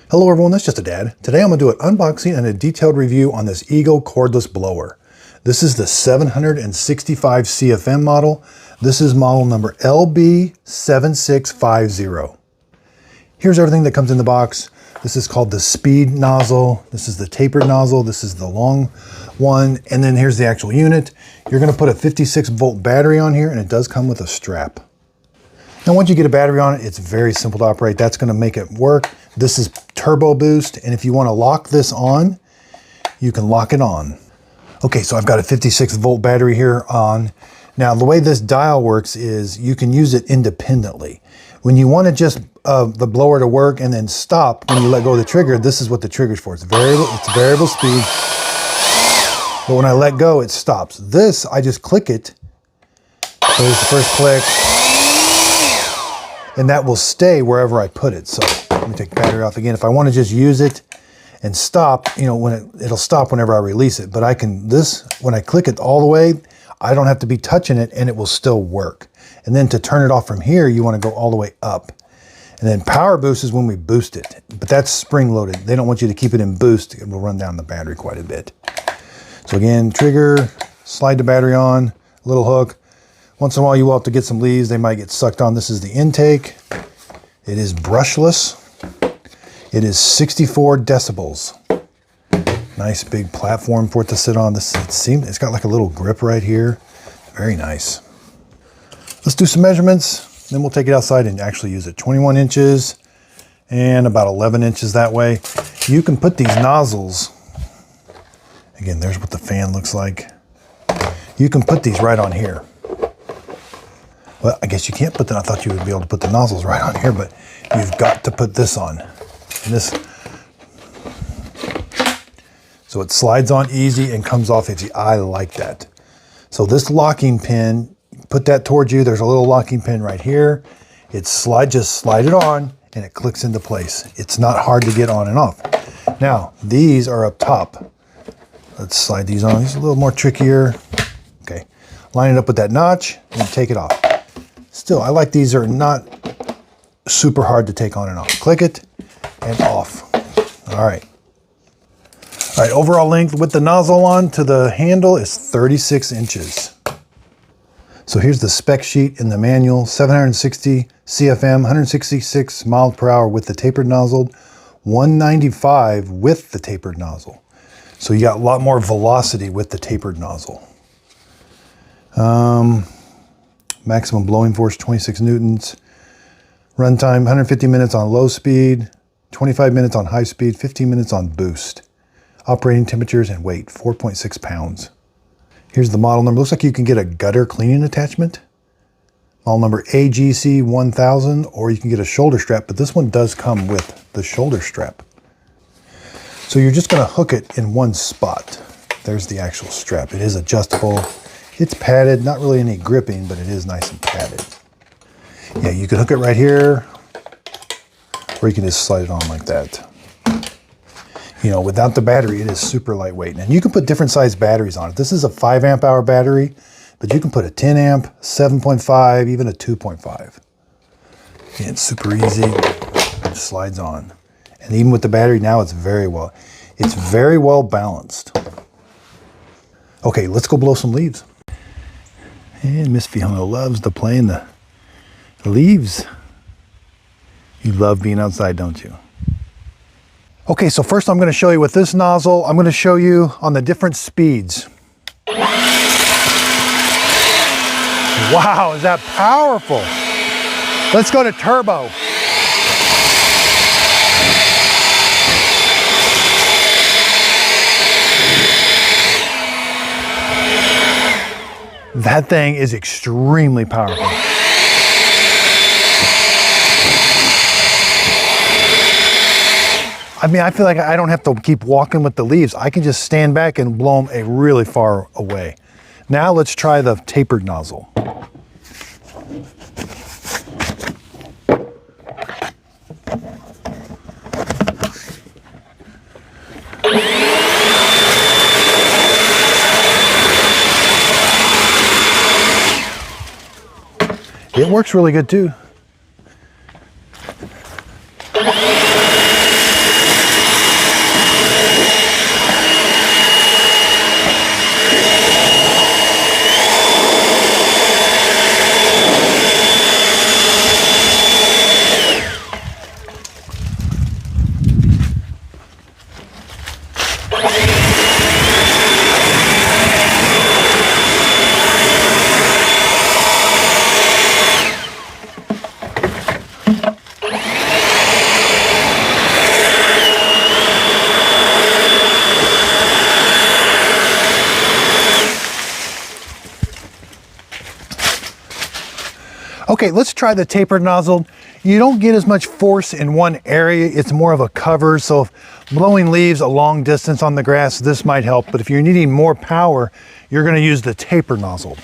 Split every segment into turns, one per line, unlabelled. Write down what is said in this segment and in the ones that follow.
Hello everyone, that's just a dad. Today I'm going to do an unboxing and a detailed review on this Eagle cordless blower. This is the 765 CFM model. This is model number LB7650. Here's everything that comes in the box. This is called the speed nozzle. This is the tapered nozzle. This is the long one. And then here's the actual unit. You're going to put a 56-volt battery on here, and it does come with a strap. Now, once you get a battery on it, it's very simple to operate. That's going to make it work. This is turbo boost, and if you want to lock this on, you can lock it on. Okay, so I've got a 56-volt battery here on. Now, the way this dial works is you can use it independently. When you want to just the blower to work and then stop when you let go of the trigger, this is what the trigger's for. It's variable speed. But when I let go, it stops. This, I just click it. So there's the first click. And that will stay wherever I put it. So let me take the battery off again. If I want to just use it and stop, you know, when it'll stop whenever I release it. But I can, when I click it all the way, I don't have to be touching it and it will still work. And then to turn it off from here, you want to go all the way up. And then power boost is when we boost it. But that's spring loaded. They don't want you to keep it in boost. It will run down the battery quite a bit. So again, trigger, slide the battery on, little hook. Once in a while you will have to get some leaves. They might get sucked on. This is the intake. It is brushless. It is 64 decibels. Nice big platform for it to sit on. It's got like a little grip right here. Very nice. Let's do some measurements. Then we'll take it outside and actually use it. 21 inches and about 11 inches that way. You can put these nozzles. Again, there's what the fan looks like. You can put these right on here. Well, I guess you can't put them. I thought you would be able to put the nozzles right on here, but you've got to put this on. And this, so it slides on easy and comes off easy. I like that. So this locking pin, put that towards you. There's a little locking pin right here. Just slide it on and it clicks into place. It's not hard to get on and off. Now, these are up top. Let's slide these on. These are a little more trickier. Okay, line it up with that notch and take it off. Still, I like these are not super hard to take on and off. Click it and off. All right. All right, overall length with the nozzle on to the handle is 36 inches. So here's the spec sheet in the manual, 760 CFM, 166 miles per hour with the tapered nozzle, 195 with the tapered nozzle. So you got a lot more velocity with the tapered nozzle. Maximum blowing force, 26 newtons. Runtime, 150 minutes on low speed, 25 minutes on high speed, 15 minutes on boost. Operating temperatures and weight, 4.6 pounds. Here's the model number. Looks like you can get a gutter cleaning attachment. Model number AGC 1000, or you can get a shoulder strap, but this one does come with the shoulder strap. So you're just gonna hook it in one spot. There's the actual strap. It is adjustable. It's padded, not really any gripping, but it is nice and padded. Yeah, you can hook it right here, or you can just slide it on like that. You know, without the battery, it is super lightweight. And you can put different size batteries on it. This is a 5 amp hour battery, but you can put a 10 amp, 7.5, even a 2.5. Yeah, it's super easy, it slides on. And even with the battery now, it's very well balanced. Okay, let's go blow some leaves. And Miss Fiona loves to play in the leaves. You love being outside, don't you? Okay, so first I'm going to show you with this nozzle. I'm going to show you on the different speeds. Wow, is that powerful? Let's go to turbo. That thing is extremely powerful. I mean, I feel like I don't have to keep walking with the leaves. I can just stand back and blow them really far away. Now let's try the tapered nozzle. It works really good too. Okay, let's try the tapered nozzle. You don't get as much force in one area. It's more of a cover. So if blowing leaves a long distance on the grass, this might help. But if you're needing more power, you're going to use the tapered nozzle.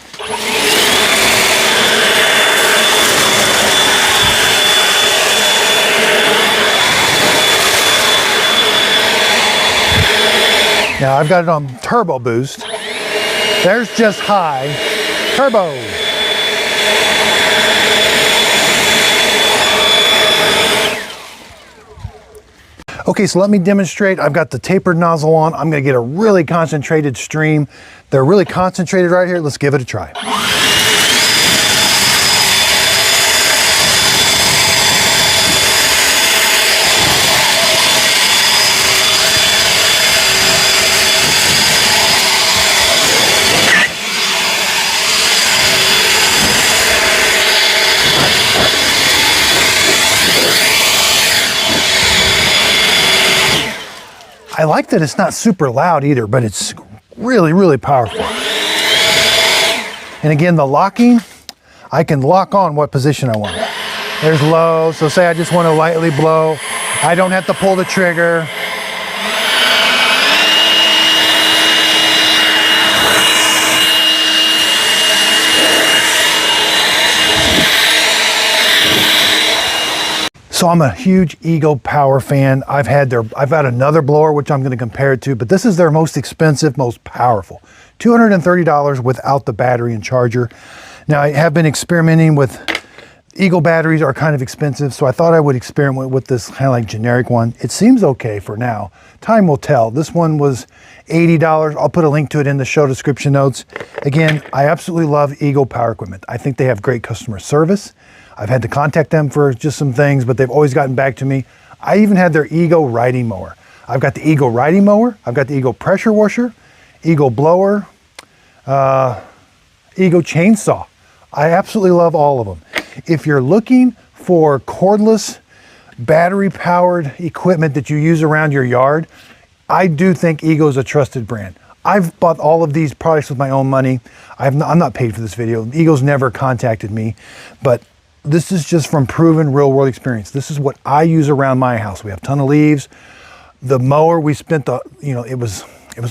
Now I've got it on turbo boost. There's just high. Turbo. Okay, so let me demonstrate. I've got the tapered nozzle on. I'm going to get a really concentrated stream. They're really concentrated right here. Let's give it a try. I like that it's not super loud either, but it's really, really powerful. And again, the locking, I can lock on what position I want. There's low, so say I just want to lightly blow. I don't have to pull the trigger. So I'm a huge Ego Power fan. I've got another blower, which I'm going to compare it to, but this is their most expensive, most powerful. $230 without the battery and charger. Now I have been experimenting with, Ego batteries are kind of expensive, so I thought I would experiment with this kind of like generic one. It seems okay for now. Time will tell. This one was $80. I'll put a link to it in the show description notes. Again, I absolutely love Ego Power Equipment. I think they have great customer service. I've had to contact them for just some things, but they've always gotten back to me. I even had their Ego riding mower. I've got the Ego riding mower. I've got the Ego pressure washer, Ego blower, Ego chainsaw. I absolutely love all of them. If you're looking for cordless, battery-powered equipment that you use around your yard, I do think Ego is a trusted brand. I've bought all of these products with my own money. I'm not paid for this video. Ego's never contacted me, but this is just from proven real-world experience. This is what I use around my house. We have a ton of leaves. The mower, we spent it was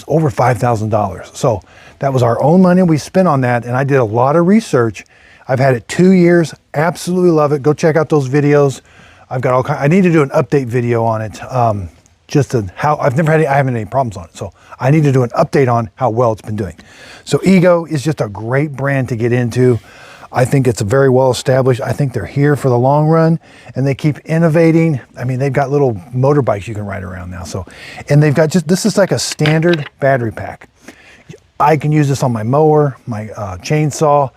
over $5,000. So that was our own money we spent on that, and I did a lot of research. I've had it 2 years. Absolutely love it. Go check out those videos. I've got all kinds. I need to do an update video on it. Just to how I haven't had any problems on it. So I need to do an update on how well it's been doing. So Ego is just a great brand to get into. I think it's very well established. I think they're here for the long run, and they keep innovating. I mean, they've got little motorbikes you can ride around now. So, and they've got this is like a standard battery pack. I can use this on my mower, my chainsaw,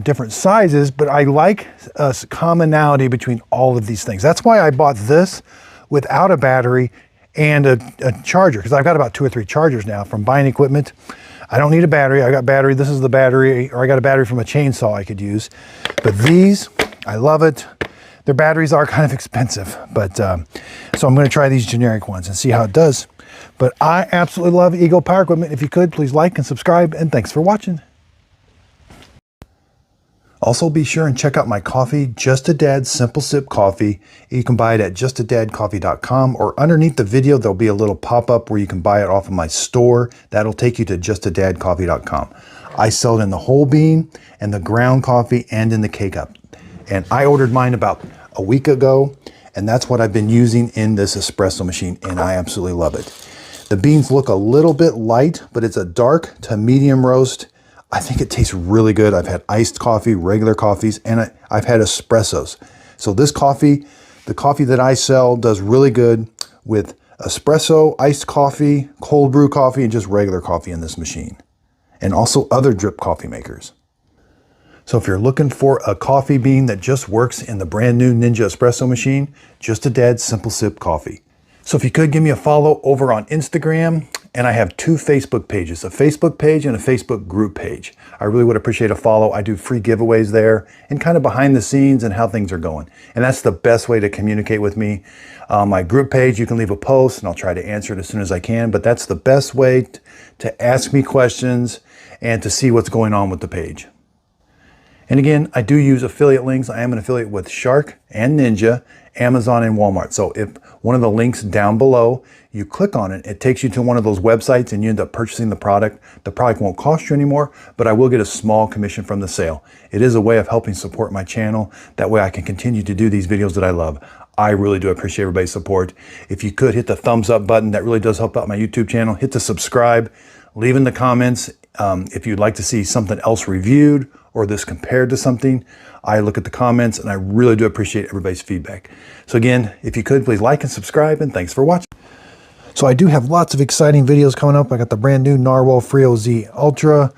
different sizes, but I like a commonality between all of these things. That's why I bought this without a battery and a charger, because I've got about 2 or 3 chargers now from buying equipment. I don't need a battery. I got battery. This is the battery, or I got a battery from a chainsaw I could use. But these, I love it. Their batteries are kind of expensive, but so I'm going to try these generic ones and see how it does. But I absolutely love Ego Power Equipment. If you could, please like and subscribe, and thanks for watching. Also, be sure and check out my coffee, Just a Dad Simple Sip Coffee. You can buy it at justadadcoffee.com, or underneath the video, there'll be a little pop-up where you can buy it off of my store. That'll take you to justadadcoffee.com. I sell it in the whole bean and the ground coffee and in the K-Cup. And I ordered mine about a week ago, and that's what I've been using in this espresso machine, and I absolutely love it. The beans look a little bit light, but it's a dark to medium roast. I think it tastes really good. I've had iced coffee, regular coffees, and I've had espressos. So this coffee, the coffee that I sell, does really good with espresso, iced coffee, cold brew coffee, and just regular coffee in this machine. And also other drip coffee makers. So if you're looking for a coffee bean that just works in the brand new Ninja espresso machine, Just a Dad Simple Sip Coffee. So if you could give me a follow over on Instagram, and I have 2 Facebook pages, a Facebook page and a Facebook group page. I really would appreciate a follow. I do free giveaways there and kind of behind the scenes and how things are going. And that's the best way to communicate with me. My group page, you can leave a post and I'll try to answer it as soon as I can, but that's the best way to ask me questions and to see what's going on with the page. And again, I do use affiliate links. I am an affiliate with Shark and Ninja, Amazon and Walmart. So if one of the links down below, you click on it, it takes you to one of those websites and you end up purchasing the product. The product won't cost you anymore, but I will get a small commission from the sale. It is a way of helping support my channel. That way I can continue to do these videos that I love. I really do appreciate everybody's support. If you could hit the thumbs up button, that really does help out my YouTube channel. Hit the subscribe, leave in the comments if you'd like to see something else reviewed or this compared to something. I look at the comments and I really do appreciate everybody's feedback. So again, if you could, please like and subscribe, and thanks for watching. So I do have lots of exciting videos coming up. I got the brand new Narwhal Frio Z Ultra.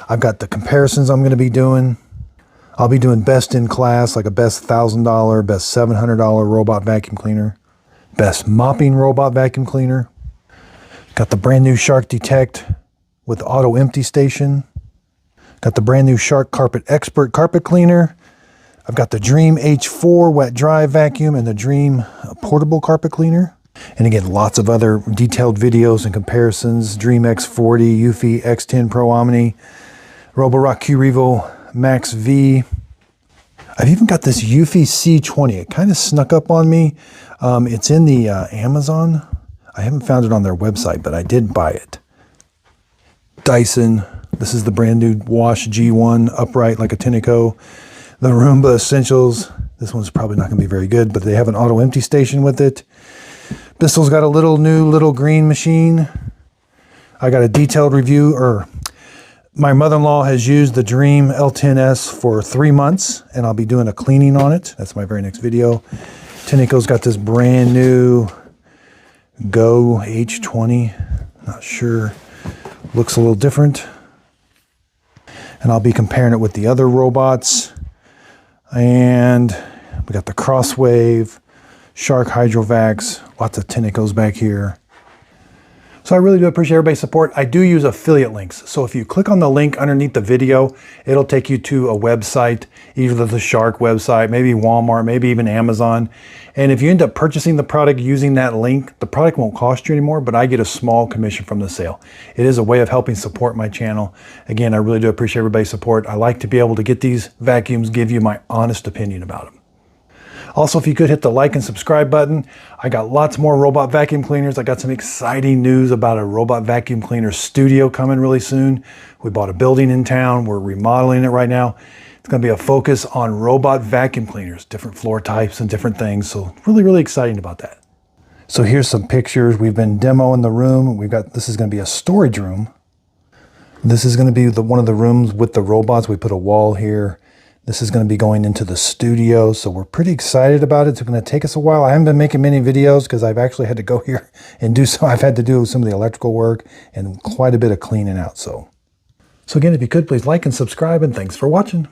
I've got the comparisons I'm going to be doing. I'll be doing best in class, like a best $1,000, best $700 robot vacuum cleaner, best mopping robot vacuum cleaner. Got the brand new Shark Detect with auto empty station. Got the brand new Shark Carpet Expert carpet cleaner. I've got the Dream H4 wet dry vacuum and the Dream portable carpet cleaner. And again, lots of other detailed videos and comparisons. Dream X40, Eufy X10 Pro Omni, Roborock Q Revo Max V. I've even got this Eufy C20. It kind of snuck up on me. It's in the Amazon. I haven't found it on their website, but I did buy it. Dyson. This is the brand new Wash G1 upright like a Tineco. The Roomba Essentials. This one's probably not going to be very good, but they have an auto empty station with it. Bissell's got a little green machine. I got a detailed review, my mother-in-law has used the Dream L10S for 3 months, and I'll be doing a cleaning on it. That's my very next video. Tineco's got this brand new Go H20. Not sure. Looks a little different. And I'll be comparing it with the other robots. And we got the Crosswave, Shark Hydrovacs, lots of Tinecos back here. So I really do appreciate everybody's support. I do use affiliate links. So if you click on the link underneath the video, it'll take you to a website, either the Shark website, maybe Walmart, maybe even Amazon. And if you end up purchasing the product using that link, the product won't cost you anymore, but I get a small commission from the sale. It is a way of helping support my channel. Again, I really do appreciate everybody's support. I like to be able to get these vacuums, give you my honest opinion about them. Also, if you could hit the like and subscribe button. I got lots more robot vacuum cleaners. I got some exciting news about a robot vacuum cleaner studio coming really soon. We bought a building in town. We're remodeling it right now. It's going to be a focus on robot vacuum cleaners, different floor types and different things. So really, really exciting about that. So here's some pictures. We've been demoing the room. This is going to be a storage room. This is going to be one of the rooms with the robots. We put a wall here. This is going to be going into the studio, so we're pretty excited about it. It's going to take us a while. I haven't been making many videos because I've actually had to go here and I've had to do some of the electrical work and quite a bit of cleaning out. So again, if you could, please like and subscribe, and thanks for watching.